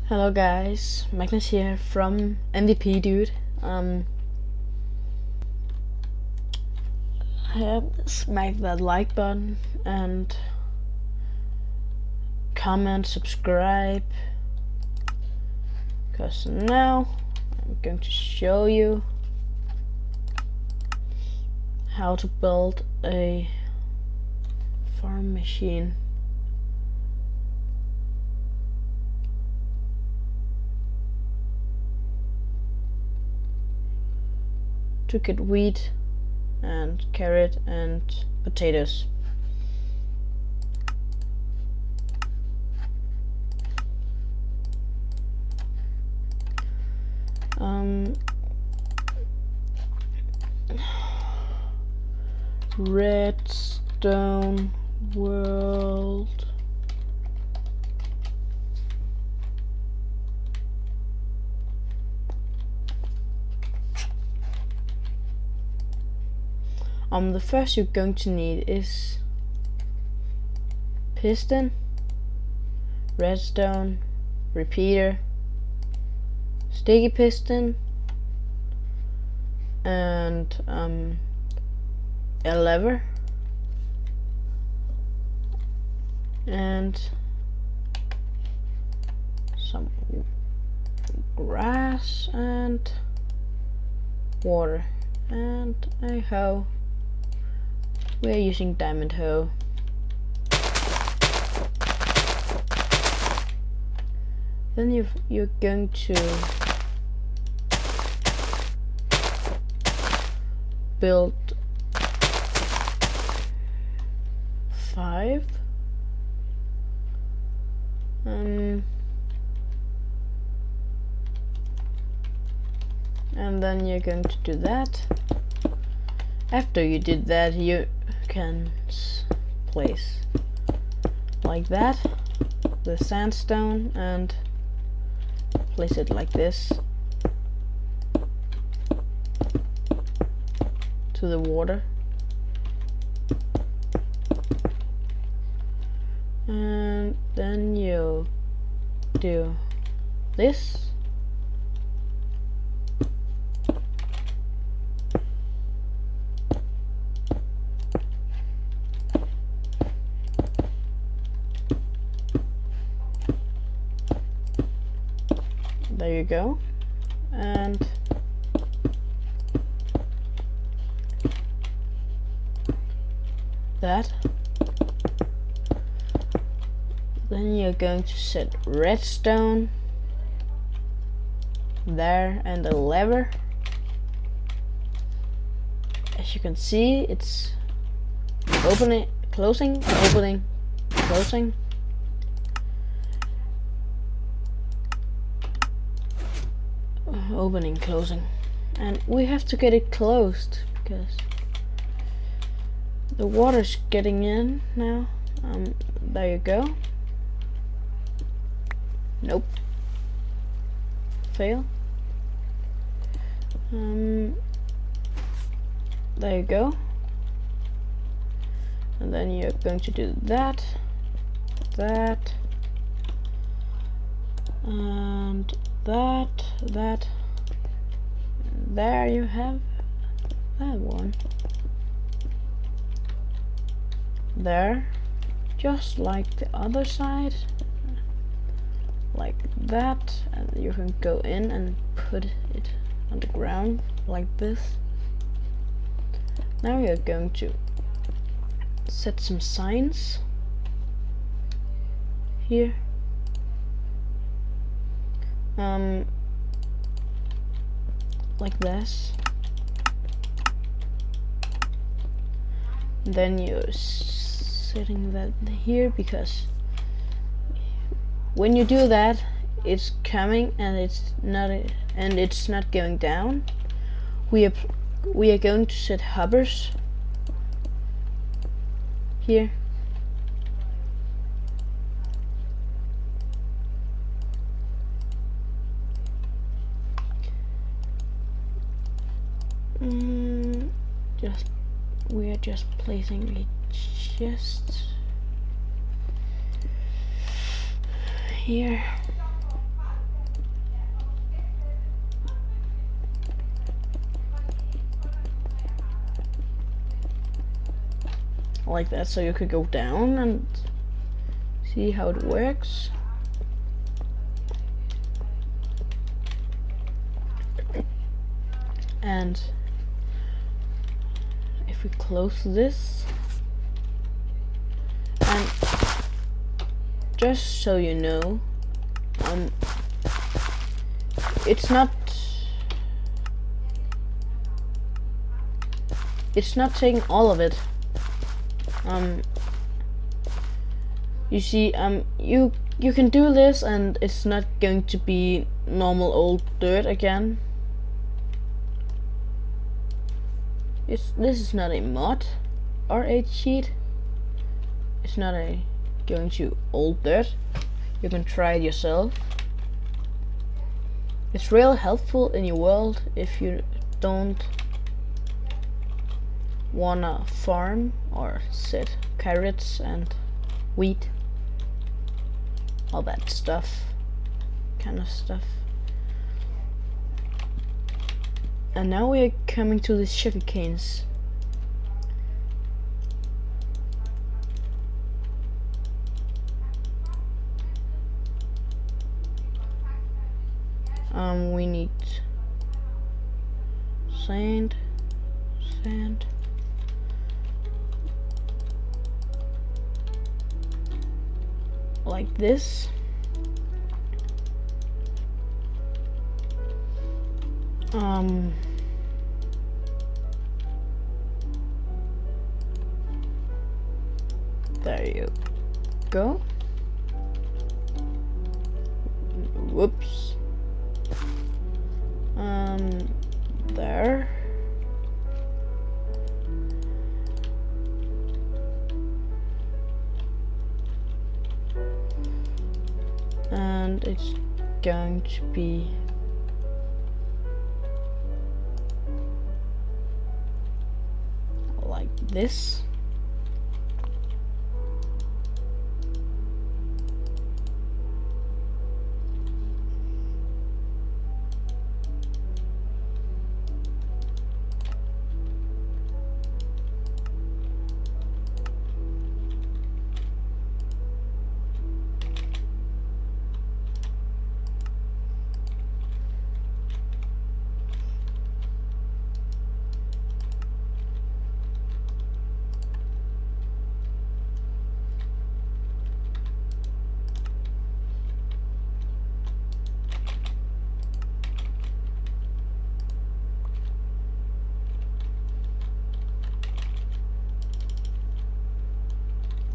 Hello guys, Magnus here from MVP Dude. Smack that like button and comment, subscribe, because now I'm going to show you how to build a farm machine. To get wheat and carrot and potatoes. Redstone world. The first you're going to need is piston, redstone, repeater, sticky piston, and a lever, and some grass and water, and a hoe. We're using diamond hoe. Then you're going to build 5. And then you're going to do that. After you did that, you can place like that the sandstone and place it like this to the water, and then you do this. There you go, and that. Then you're going to set redstone there and a lever. As you can see, it's opening, closing, opening, closing. Opening, closing, and we have to get it closed because the water's getting in now. There you go. Nope. Fail. There you go. And then you're going to do that, that, and that. There you have that one. There, just like the other side, like that, and you can go in and put it on the ground like this. Now you're going to set some signs here. Like this. Then you're setting that here, because when you do that, it's coming and it's not going down. We are going to set hoppers here. We are just placing a chest here. like that, so you could go down and see how it works. And if we close this, and just so you know, it's not taking all of it. You see, you can do this and it's not going to be normal old dirt again. This is not a mod or a cheat. It's not going to old dirt. You can try it yourself. It's really helpful in your world if you don't wanna farm or set carrots and wheat, all that stuff, kind of stuff. And now we are coming to the sugar canes. We need sand, like this. There you go. Whoops. There. And it's going to be like this.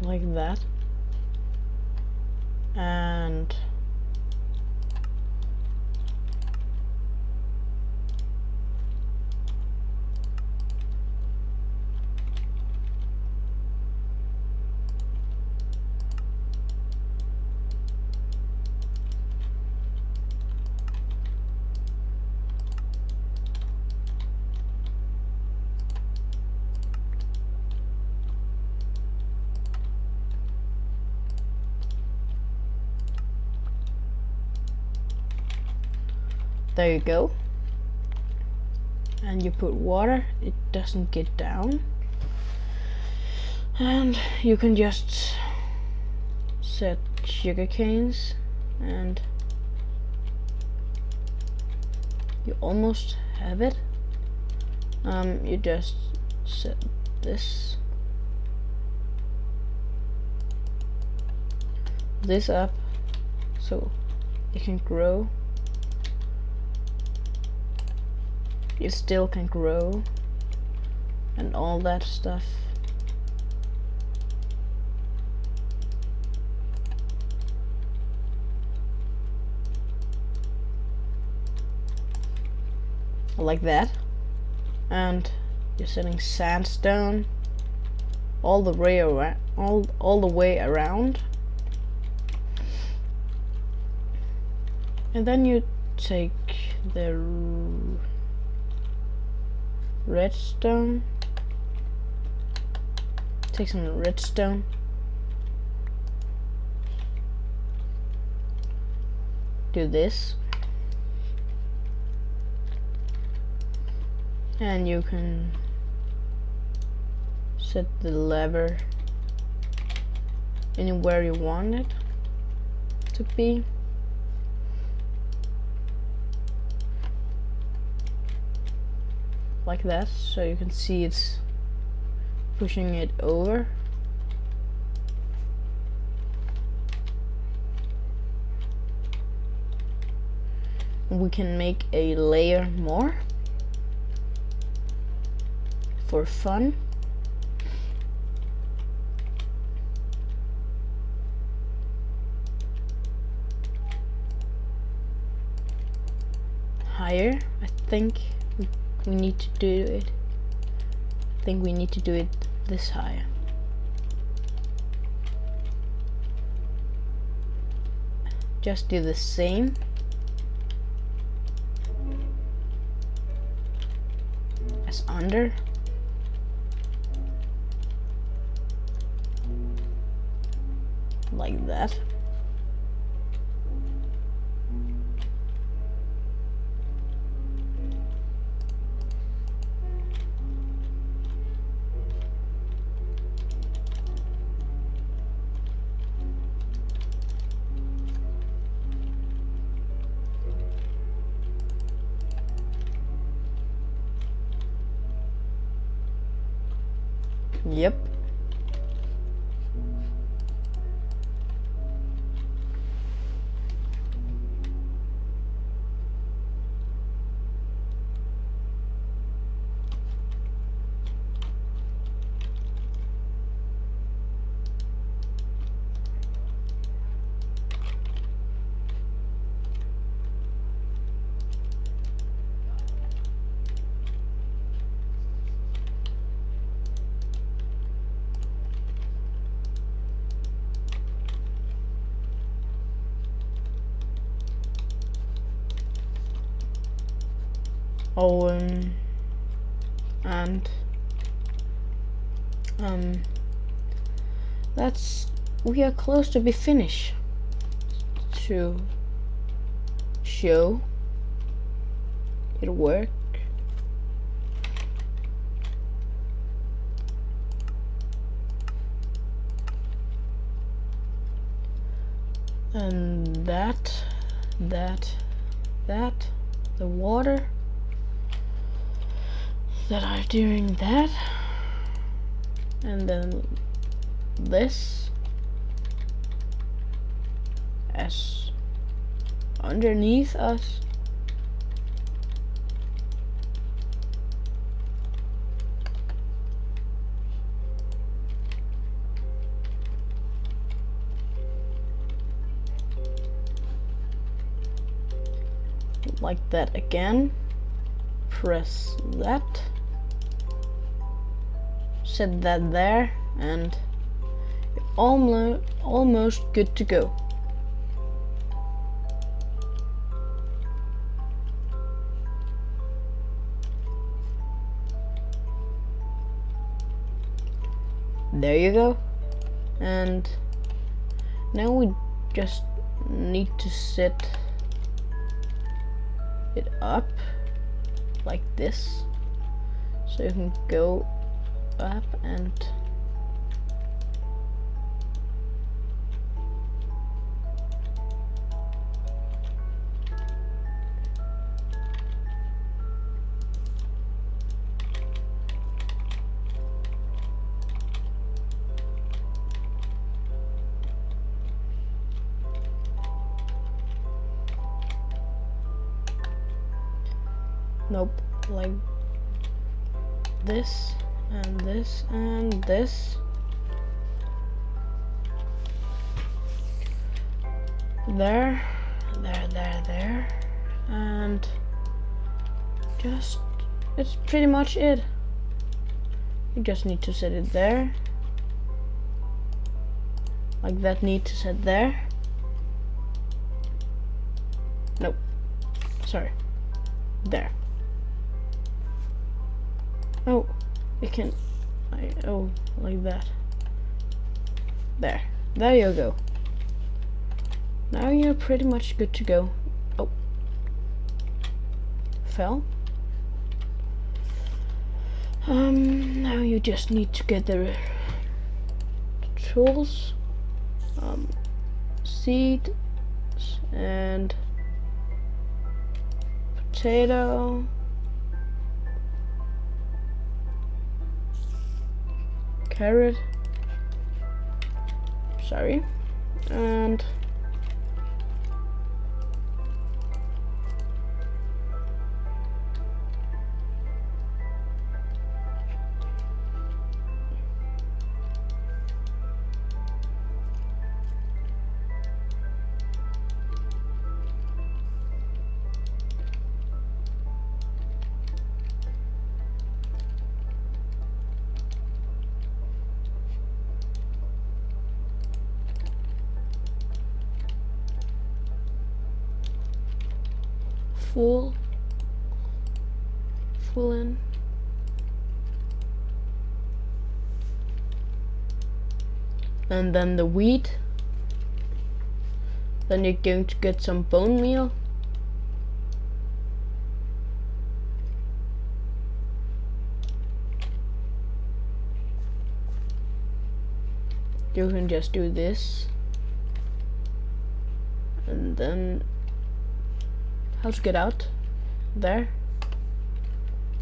Like that. And there you go. And you put water, it doesn't get down. And you can just set sugar canes, and you almost have it. You just set this up so it can grow. It still can grow and all that stuff. Like that. And you're setting sandstone all the way around, all the way around. And then you take the redstone. Take some redstone. Do this. And you can set the lever anywhere you want it to be. Like that, so you can see it's pushing it over. We can make a layer more for fun. Higher, I think we need to do it. I think we need to do it this high. Just do the same. As under. Like that. Yep. Oh, and we are close to be finished to show it work. And that, the water that are doing that, and then this as underneath us. Like that again. Press that. Set that there, and almost good to go. There you go. And now we just need to set it up like this, so you can go up and nope, like this and this and this. There, and just, it's pretty much it. You just need to set it there, like that. Need to set there. Nope, sorry, there. Oh, it can, oh, like that. There you go. Now you're pretty much good to go. Oh, fell. Now you just need to get the tools, seeds and potato, carrot, sorry, and full in. And then the wheat. Then you're going to get some bone meal. You can just do this. And then how to get out? There.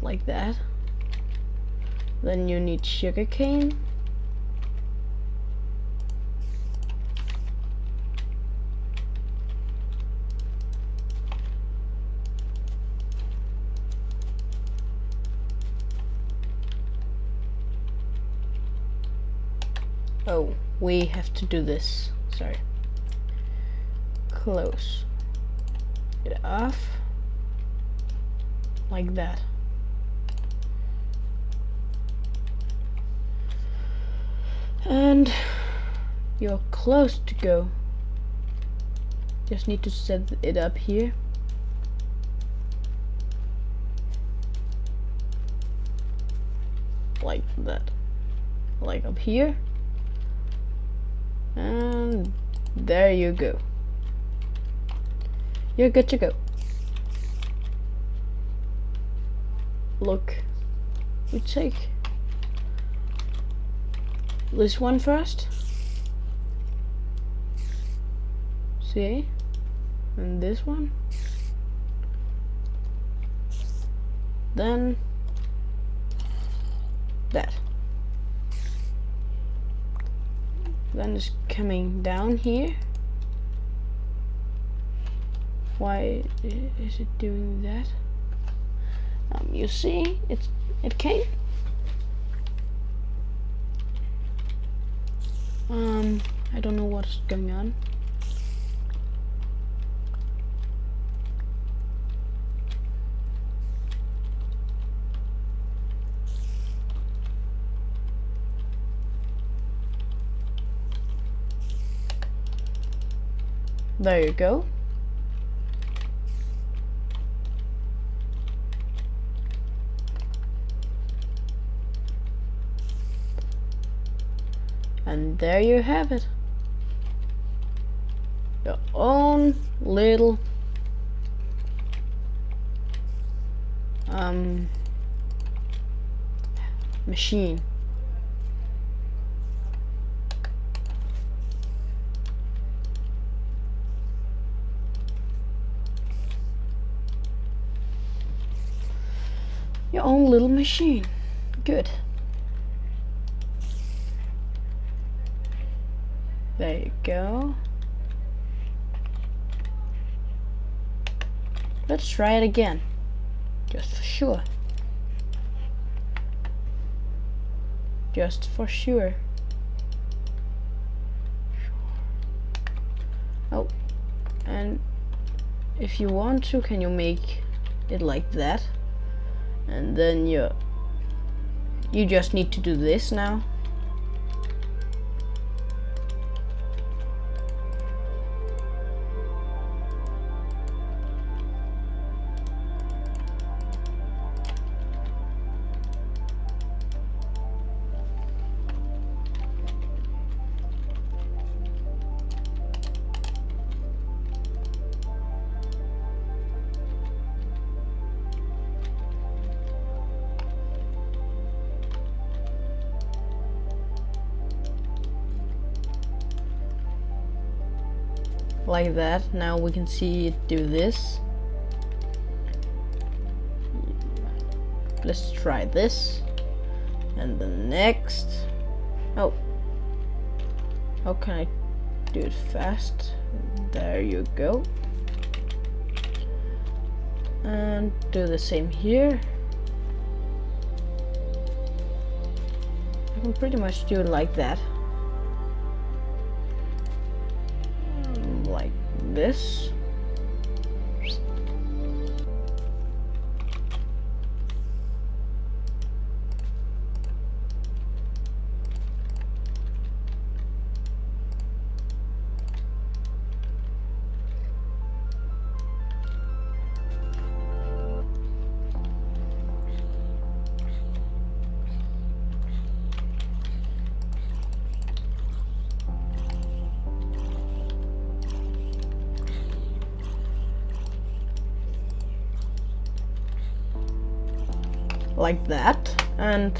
Like that. Then you need sugarcane. Oh, we have to do this. Sorry. Close it off. Like that. And you're close to go. Just need to set it up here. Like that. Like up here. And there you go. You're good to go. Look, we take this one first. See? And this one. Then that. Then it's coming down here. Why is it doing that? You see, it came. I don't know what's going on. There you go. And there you have it. Your own little machine. Your own little machine. Good. There you go. Let's try it again. Just for sure. Just for sure. Oh, and if you want to, can you make it like that? And then you just need to do this now. like that. Now we can see it do this. Let's try this. And the next. Oh. How can I do it fast? There you go. And do the same here. I can pretty much do it like that. Like this. Like that, and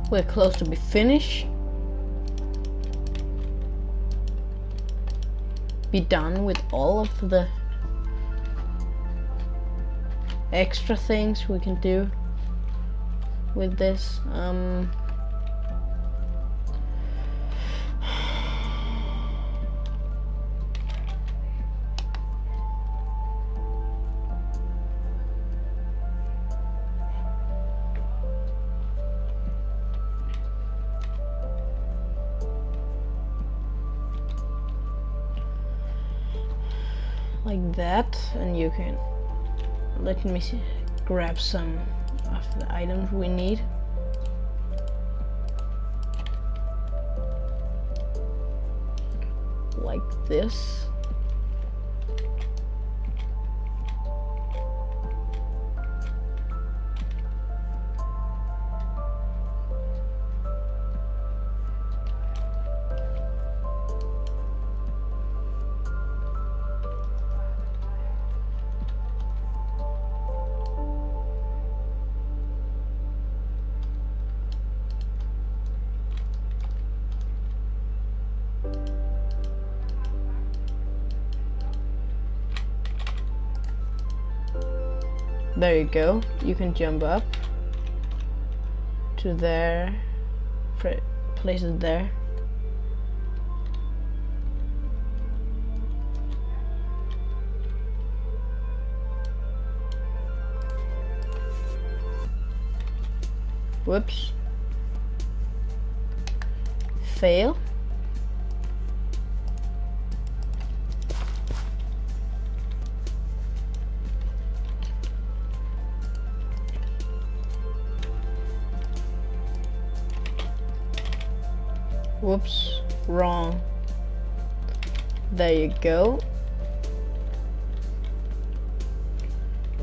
we're close to be finished. Be done with all of the extra things we can do with this. Like that, and you can let me grab some of the items we need. Like this. There you go. You can jump up to there, place it there. Whoops. Fail. Whoops, wrong. There you go.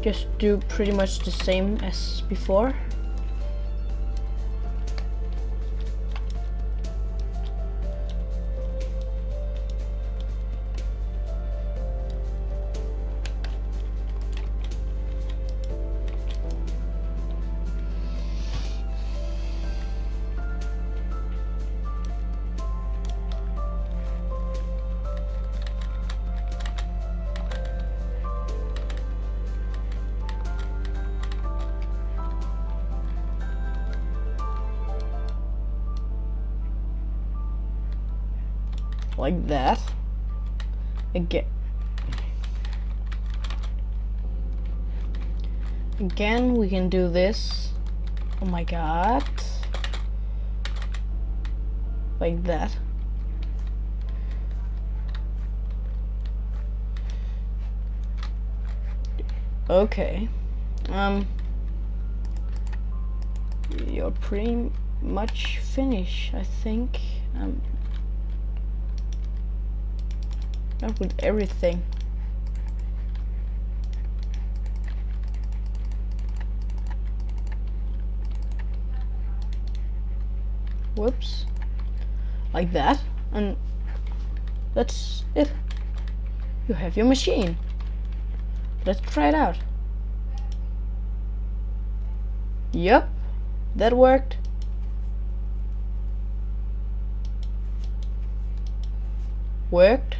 Just do pretty much the same as before. Like that. Again, we can do this. Oh my god. Like that. Okay. You're pretty much finished, I think. Not with everything. Whoops. Like that. And that's it. You have your machine. Let's try it out. Yep, that worked. worked.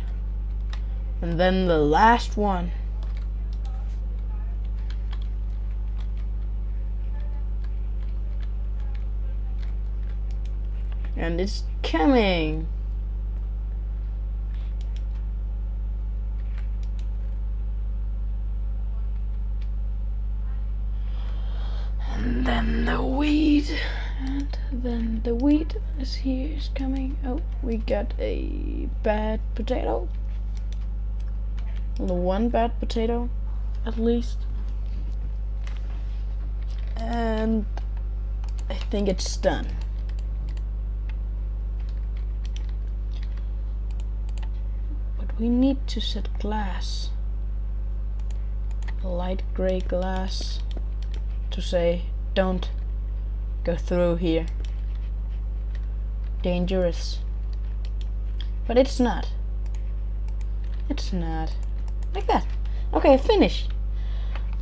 And then the last one. And it's coming. And then the wheat. And then the wheat is coming. Oh, we got a bad potato. Well, one bad potato, at least. And I think it's done. But we need to set glass. A light gray glass to say don't go through here. Dangerous. But it's not. It's not. Like that. Okay, finished.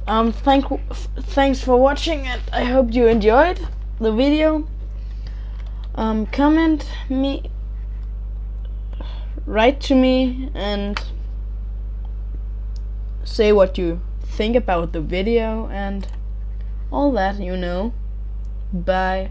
Thanks for watching, and I hope you enjoyed the video. Comment me, write to me, and say what you think about the video and all that, you know. Bye.